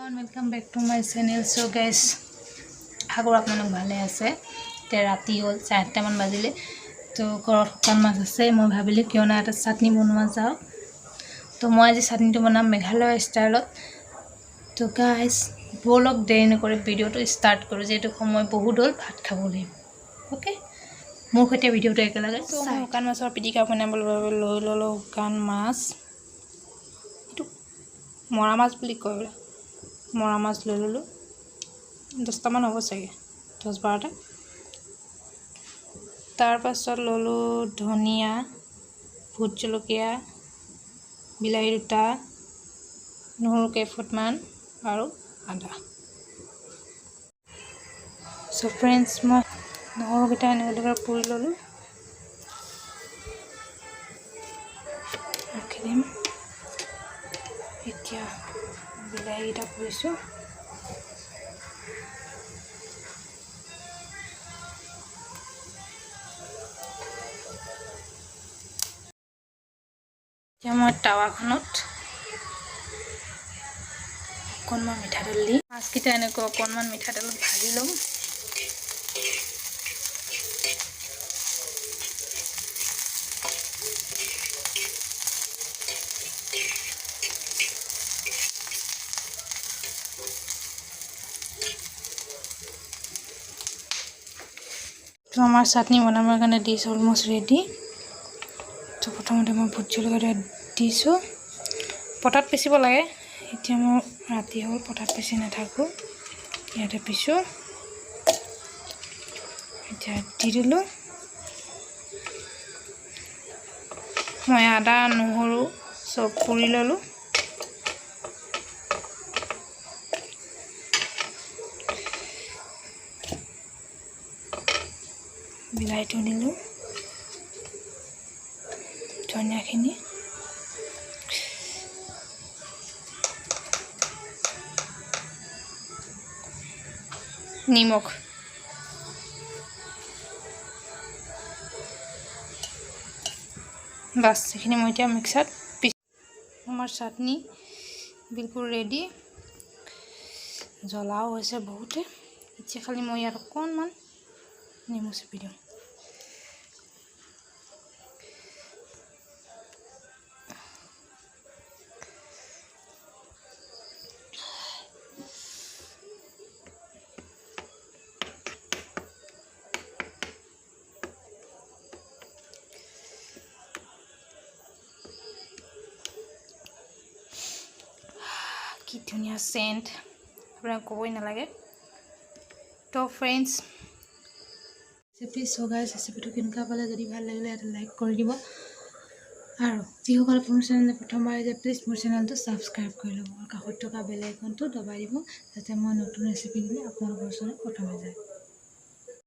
everyone, welcome back to my channel. So guys, আগৰ আপোনালোক ভালে আছে তে ৰাতি হ'ল 4টা মান বাজিলে তো ঘৰত শুকান মাছ আছে মই ভাবিলে কিয় না এটা চাটনি বনোৱা যাও তো মই আজি চাটনিটো বনাম মেঘালয় ষ্টাইলত তো গাইস ব্লগ দেৰি নকৰি ভিডিওটো ষ্টাৰ্ট কৰো যেটো সময় বহুত হ'ল ভাত খাবলৈ ওকে মোৰ সৈতে ভিডিওটো একেলগে তো শুকান মাছৰ পিটিকা বনাবলৈ লৈ ললো শুকান মাছ এটো মৰা মাছ বুলি কয় মৰা মাছ লৈ ললো 10টা মান হ'ব চাগে 10-12টা তাৰ পাছত ললো ধনিয়া ভুট জলকীয়া বিলাহী দুটা নহৰু কেইফুটমান আৰু আদা সো ফ্ৰেন্ডছ মই নহৰু কেইটা এনেকৈ পুৰি ললো ৰাখিম এতিয়া বিলাহী এটা পুৰিছো মই টাৱাখনত অকণমান মিঠাতেল দি মাছকেইটা এনেকৈ অকণমান মিঠাতেলত ভাজি লম তো আমাৰ চাটনি বনাবৰ কাৰণে ডিশ অলমোস্ট ৰেডি তো প্ৰথমতে মই ভুট জলকীয়া দিছো পটাত পিচিব লাগে এতিয়া মই ৰাতি হ'ল পটাত পিচি নাথাকো ইয়াতে পিছো এতিয়া দি দিলো মই আদা নহৰু সব পুৰি ললো বিলাহীটো দিলো ধনিয়াখিনি নিমখ বাস এখানে মই এতিয়া মিক্সার আমার চাটনি বিলকুল রেডি জ্বলাও হৈছে বহুতে এতিয়া খালি মই ইয়াত অকণমান নেমু চেপি দিওঁ কি ধুনীয়া সেন্ট আপোনাক ক'বই নালাগে তো ফ্ৰেন্ডছ ৰেচিপি সো গাইস ৰেচিপিটো কেনেকুৱা পালে যদি ভাল লাগিলে এটা লাইক কৰি দিব আৰু যিসকল মোৰ চেনেললৈ প্ৰথমবাৰ আহিছে প্লিজ মোৰ চেনেলটো সাবস্ক্ৰাইব কৰি ল'ব আৰু কাষত থকা বেল আইকনটো দবাই দিব যাতে মই নতুন ৰেচিপি দিলে আপোনালোকৰ ওচৰলৈ প্ৰথমে যায়